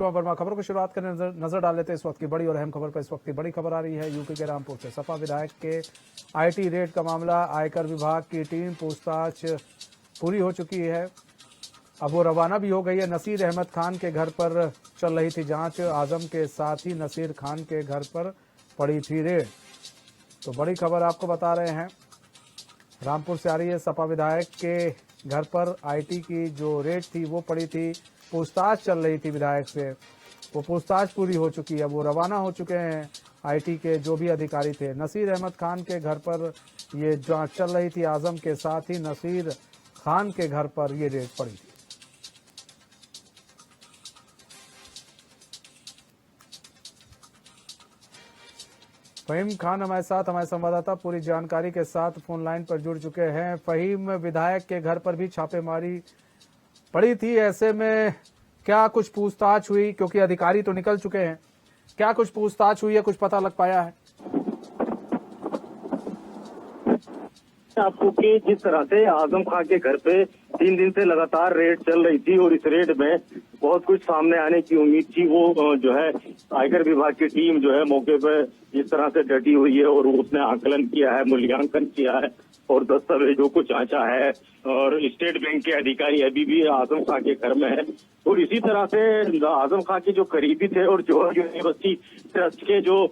वर्मा खबरों की शुरुआत करने नजर डाल लेते हैं इस वक्त की बड़ी और अहम खबर पर। इस वक्त की बड़ी खबर आ रही है यूपी के रामपुर से। सपा विधायक के आईटी रेड का मामला, आयकर विभाग की टीम पूछताछ पूरी हो चुकी है, अब वो रवाना भी हो गई है। नसीर अहमद खान के घर पर चल रही थी जांच, आजम के साथ ही नसीर खान के घर पर पड़ी थी रेड। तो बड़ी खबर आपको बता रहे हैं, रामपुर से आ रही है। सपा विधायक के घर पर आईटी की जो रेड थी वो पड़ी थी, पूछताछ चल रही थी विधायक से, वो पूछताछ पूरी हो चुकी है। वो रवाना हो चुके हैं आईटी के जो भी अधिकारी थे। नसीर अहमद खान के घर पर ये जांच चल रही थी, आजम के साथ ही नसीर खान के घर पर ये रेड पड़ी थी। फहीम खान हमारे साथ, हमारे संवाददाता पूरी जानकारी के साथ फोन लाइन पर जुड़ चुके हैं। फहीम, विधायक के घर पर भी छापेमारी पड़ी थी, ऐसे में क्या कुछ पूछताछ हुई? क्योंकि अधिकारी तो निकल चुके हैं, क्या कुछ पूछताछ हुई है, कुछ पता लग पाया है? आपको कि जिस तरह से आजम खान के घर पे 3 दिन से लगातार रेड चल रही थी और इस रेड में बहुत कुछ सामने आने की उम्मीद थी, वो जो है आयकर विभाग की टीम जो है मौके पे जिस तरह से डटी हुई है और उसने आकलन किया है, मूल्यांकन किया है और दस्तावेजों को जांचा है। और स्टेट बैंक के अधिकारी अभी भी आजम खान के घर में है। और इसी तरह से आजम खान के जो करीबी थे और जवाहर यूनिवर्सिटी ट्रस्ट के जो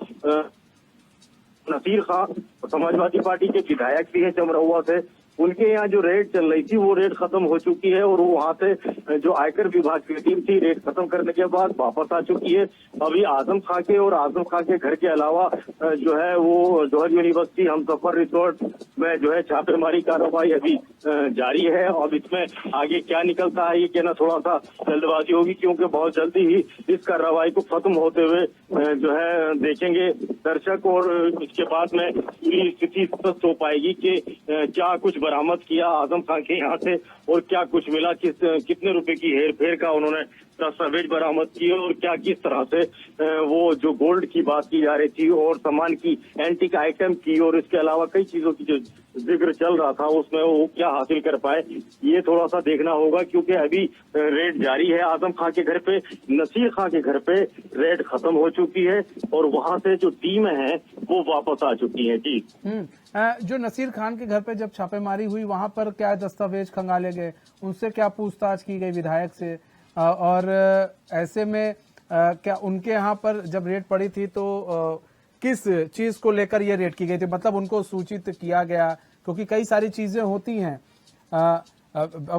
नसीर खान समाजवादी पार्टी के विधायक भी है चमरौआ से, उनके यहाँ जो रेड चल रही थी वो रेड खत्म हो चुकी है और वहाँ से जो आयकर विभाग की टीम थी रेड खत्म करने के बाद वापस आ चुकी है। अभी आजम खान के और आजम खान के घर के अलावा जो है वो जवाहर यूनिवर्सिटी हमसफर रिसोर्ट में जो है छापेमारी कार्रवाई अभी जारी है। अब इसमें आगे क्या निकलता है ये कहना थोड़ा सा जल्दबाजी होगी, क्योंकि बहुत जल्दी ही इस कार्रवाई को खत्म होते हुए जो है देखेंगे दर्शक, और इसके बाद में पूरी स्थिति स्पष्ट हो पाएगी कि क्या कुछ बरामद किया आजम खान के यहाँ से और क्या कुछ मिला, कितने रुपए की हेर फेर का उन्होंने दस्तावेज बरामद किए और क्या किस तरह से वो जो गोल्ड की बात की जा रही थी और सामान की एंटीक आइटम की और इसके अलावा कई चीजों की जो जिक्र चल रहा था उसमें वो क्या हासिल कर पाए, ये थोड़ा सा देखना होगा। क्योंकि अभी रेड जारी है आजम खान के घर पे, नसीर खान के घर पे रेड खत्म हो चुकी है और वहां से जो टीम है वो वापस आ चुकी है। जी, जो नसीर खान के घर पे जब छापेमारी हुई वहां पर क्या दस्तावेज खंगाले गए, उनसे क्या पूछताछ की गई विधायक से? और ऐसे में क्या उनके यहाँ पर जब रेड पड़ी थी तो किस चीज को लेकर ये रेड की गई थी? मतलब उनको सूचित किया गया? क्योंकि कई सारी चीजें होती हैं,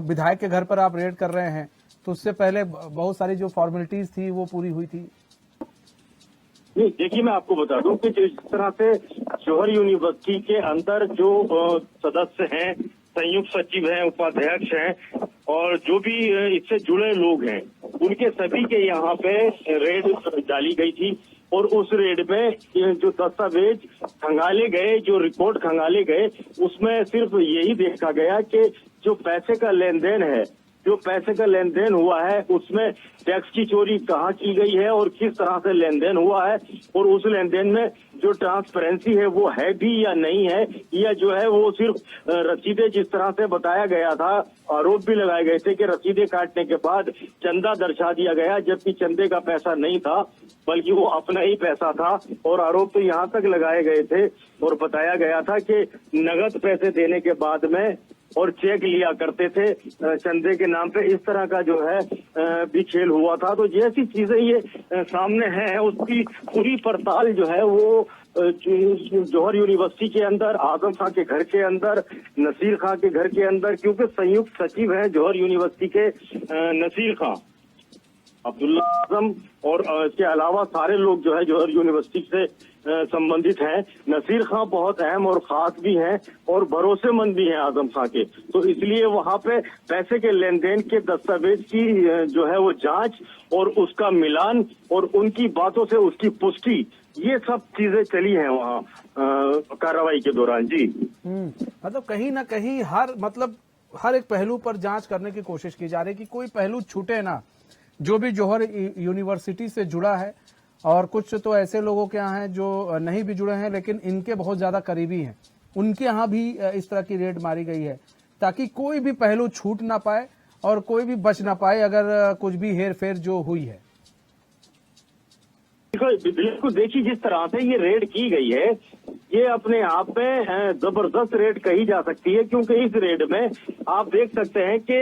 विधायक के घर पर आप रेड कर रहे हैं तो उससे पहले बहुत सारी जो फॉर्मेलिटीज थी वो पूरी हुई थी। नहीं, देखिए मैं आपको बता दूं कि जिस तरह से जवाहर यूनिवर्सिटी के अंदर जो सदस्य हैं, संयुक्त सचिव हैं, उपाध्यक्ष हैं और जो भी इससे जुड़े लोग हैं, उनके सभी के यहाँ पे रेड डाली गई थी और उस रेड में जो दस्तावेज खंगाले गए, जो रिकॉर्ड खंगाले गए, उसमें सिर्फ यही देखा गया कि जो पैसे का लेन देन है, जो पैसे का लेन देन हुआ है उसमें टैक्स की चोरी कहाँ की गई है और किस तरह से लेन देन हुआ है और उस लेन देन में जो ट्रांसपेरेंसी है वो है भी या नहीं है, या जो है वो सिर्फ रसीदें जिस तरह से बताया गया था, आरोप भी लगाए गए थे कि रसीदें काटने के बाद चंदा दर्शा दिया गया, जबकि चंदे का पैसा नहीं था बल्कि वो अपना ही पैसा था। और आरोप तो यहाँ तक लगाए गए थे और बताया गया था कि नगद पैसे देने के बाद में और चेक लिया करते थे चंदे के नाम पे, इस तरह का जो है भी खेल हुआ था। तो जैसी चीजें ये सामने हैं उसकी पूरी पड़ताल जो है वो जौहर यूनिवर्सिटी के अंदर, आजम खान के घर के अंदर, नसीर खान के घर के अंदर, क्योंकि संयुक्त सचिव हैं जौहर यूनिवर्सिटी के नसीर खान, अब्दुल्ला आजम और इसके अलावा सारे लोग जो है जौहर यूनिवर्सिटी से संबंधित हैं। नसीर खान बहुत अहम और खास भी हैं और भरोसेमंद भी हैं आजम खान के, तो इसलिए वहां पे पैसे के लेन देन के दस्तावेज की जो है वो जांच और उसका मिलान और उनकी बातों से उसकी पुष्टि, ये सब चीजें चली हैं वहाँ कार्रवाई के दौरान। जी, मतलब कहीं ना कहीं हर एक पहलू पर जांच करने की कोशिश की जा रही है कि कोई पहलू छूटे ना, जो भी जौहर यूनिवर्सिटी से जुड़ा है। और कुछ तो ऐसे लोगों के यहाँ हैं जो नहीं भी जुड़े हैं लेकिन इनके बहुत ज्यादा करीबी हैं, उनके यहाँ भी इस तरह की रेड मारी गई है ताकि कोई भी पहलू छूट ना पाए और कोई भी बच ना पाए अगर कुछ भी हेर फेर जो हुई है। बिल्कुल देखिए, जिस तरह से ये रेड की गई है, ये अपने आप में जबरदस्त रेड कही जा सकती है, क्योंकि इस रेड में आप देख सकते हैं कि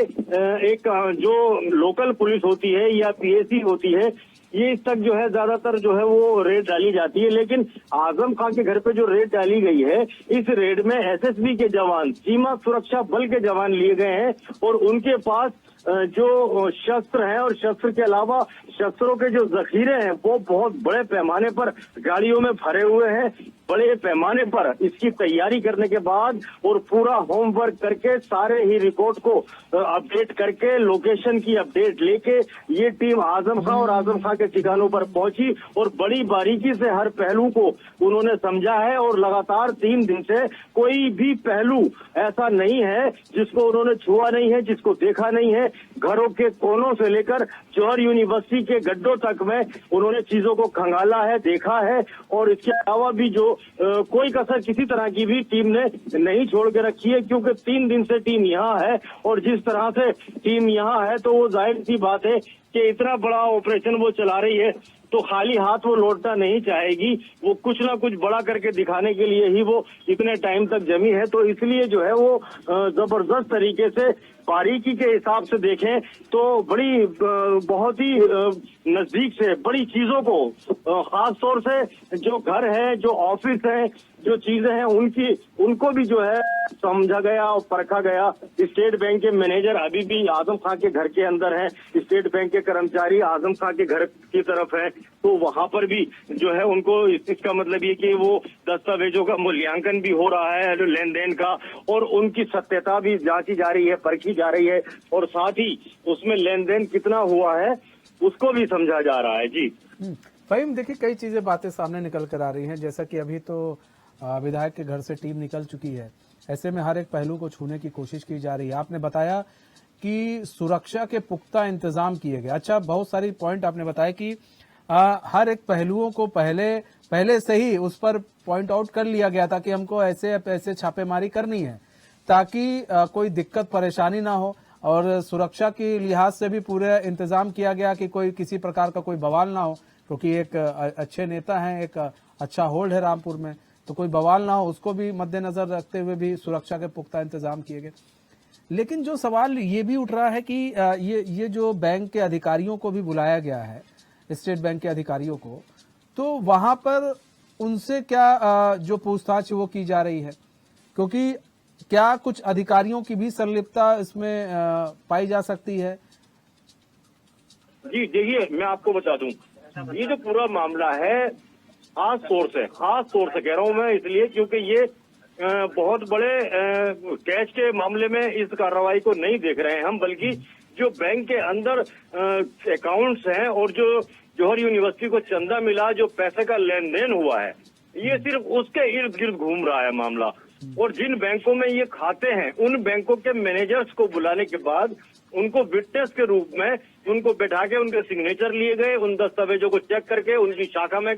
एक जो लोकल पुलिस होती है या पीएसी होती है, ये इस तक जो है ज्यादातर जो है वो रेड डाली जाती है, लेकिन आजम खां के घर पे जो रेड डाली गई है, इस रेड में एसएसबी के जवान, सीमा सुरक्षा बल के जवान लिए गए हैं और उनके पास जो शस्त्र हैं और शस्त्र के अलावा शस्त्रों के जो जखीरे हैं वो बहुत बड़े पैमाने पर गाड़ियों में भरे हुए हैं। बड़े पैमाने पर इसकी तैयारी करने के बाद और पूरा होमवर्क करके सारे ही रिकॉर्ड को अपडेट करके लोकेशन की अपडेट लेके ये टीम आजम खां और आजम खां के ठिकानों पर पहुंची और बड़ी बारीकी से हर पहलू को उन्होंने समझा है और लगातार 3 दिन से कोई भी पहलू ऐसा नहीं है जिसको उन्होंने छुआ नहीं है, जिसको देखा नहीं है। घरों के कोनों से लेकर जौहर यूनिवर्सिटी के गड्ढों तक में उन्होंने चीजों को खंगाला है, देखा है और इसके अलावा भी जो कोई कसर किसी तरह की भी टीम ने नहीं छोड़ के रखी है, क्योंकि 3 दिन से टीम यहाँ है और जिस तरह से टीम यहाँ है तो वो जाहिर सी बात है कि इतना बड़ा ऑपरेशन वो चला रही है तो खाली हाथ वो लौटना नहीं चाहेगी। वो कुछ ना कुछ बड़ा करके दिखाने के लिए ही वो इतने टाइम तक जमी है, तो इसलिए जो है वो जबरदस्त तरीके से बारीकी के हिसाब से देखें तो बड़ी बहुत ही नजदीक से बड़ी चीजों को, खास तौर से जो घर है, जो ऑफिस है, जो चीजें हैं उनको भी जो है समझा गया और परखा गया। स्टेट बैंक के मैनेजर अभी भी आजम खां के घर के अंदर हैं, स्टेट बैंक के कर्मचारी आजम खां के घर की तरफ है, तो वहां पर भी जो है उनको इसका मतलब ये कि वो दस्तावेजों का मूल्यांकन भी हो रहा है, लेन देन का, और उनकी सत्यता भी जांची जा रही है, परखी जा रही है और साथ ही उसमें लेन देन कितना हुआ है उसको भी समझा जा रहा है। जी फहीम, देखिए कई चीजें बातें सामने निकल कर आ रही हैं, जैसा कि अभी तो विधायक के घर से टीम निकल चुकी है, ऐसे में हर एक पहलू को छूने की कोशिश की जा रही है। आपने बताया कि सुरक्षा के पुख्ता इंतजाम किए गए। अच्छा, बहुत सारी पॉइंट आपने बताया कि हर एक पहलुओं को पहले से ही उस पर पॉइंट आउट कर लिया गया था कि हमको ऐसे छापेमारी करनी है ताकि कोई दिक्कत परेशानी ना हो, और सुरक्षा की लिहाज से भी पूरे इंतजाम किया गया कि कोई किसी प्रकार का कोई बवाल ना हो, क्योंकि एक अच्छे नेता हैं, एक अच्छा होल्ड है रामपुर में, तो कोई बवाल ना हो उसको भी मद्देनजर रखते हुए भी सुरक्षा के पुख्ता इंतजाम किए गए। लेकिन जो सवाल ये भी उठ रहा है कि ये जो बैंक के अधिकारियों को भी बुलाया गया है, स्टेट बैंक के अधिकारियों को, तो वहां पर उनसे क्या जो पूछताछ वो की जा रही है, क्योंकि क्या कुछ अधिकारियों की भी संलिप्तता इसमें पाई जा सकती है? जी देखिए, मैं आपको बता दूं, ये जो पूरा मामला है खास तौर से कह रहा हूं मैं इसलिए क्योंकि ये बहुत बड़े कैश के मामले में इस कार्रवाई को नहीं देख रहे हैं हम, बल्कि जो बैंक के अंदर अकाउंट्स हैं और जो जौहर यूनिवर्सिटी को चंदा मिला, जो पैसे का लेन देन हुआ है, ये सिर्फ उसके इर्द गिर्द घूम रहा है मामला। और जिन बैंकों में ये खाते हैं उन बैंकों के मैनेजर्स को बुलाने के बाद उनको विटनेस के रूप में उनको बैठा के उनके सिग्नेचर लिए गए, उन दस्तावेजों को चेक करके उनकी शाखा में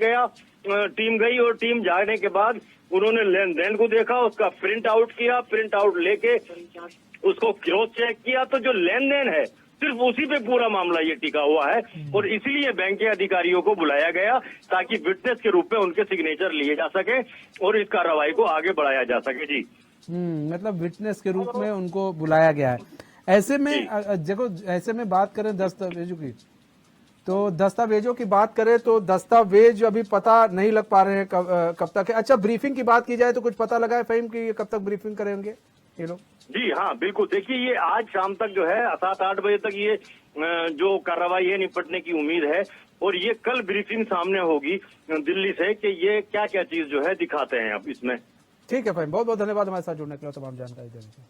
टीम गई और टीम जाने के बाद उन्होंने लेन देन को देखा, उसका प्रिंट आउट किया, प्रिंट आउट लेके उसको क्रॉस चेक किया, तो जो लेन देन है सिर्फ उसी पे पूरा मामला ये टिका हुआ है और इसलिए बैंक के अधिकारियों को बुलाया गया ताकि विटनेस के रूप में उनके सिग्नेचर लिए जा सके और इस कार्रवाई को आगे बढ़ाया जा सके। जी मतलब विटनेस के रूप में उनको बुलाया गया है। ऐसे में देखो, ऐसे में बात करें दस्तावेजों की, तो दस्तावेजों की बात करें तो दस्तावेज अभी पता नहीं लग पा रहे हैं कब तक है। अच्छा, ब्रीफिंग की बात की जाए तो कुछ पता लगा है फहीम कि ये कब तक ब्रीफिंग करेंगे ये लोग? जी हाँ, बिल्कुल। देखिए, ये आज शाम तक जो है 7-8 बजे तक ये जो कार्रवाई है निपटने की उम्मीद है और ये कल ब्रीफिंग सामने होगी दिल्ली से कि ये क्या क्या चीज जो है दिखाते हैं अब इसमें। ठीक है फहीम, बहुत बहुत धन्यवाद हमारे साथ जुड़ने के लिए, तमाम जानकारी देने के लिए।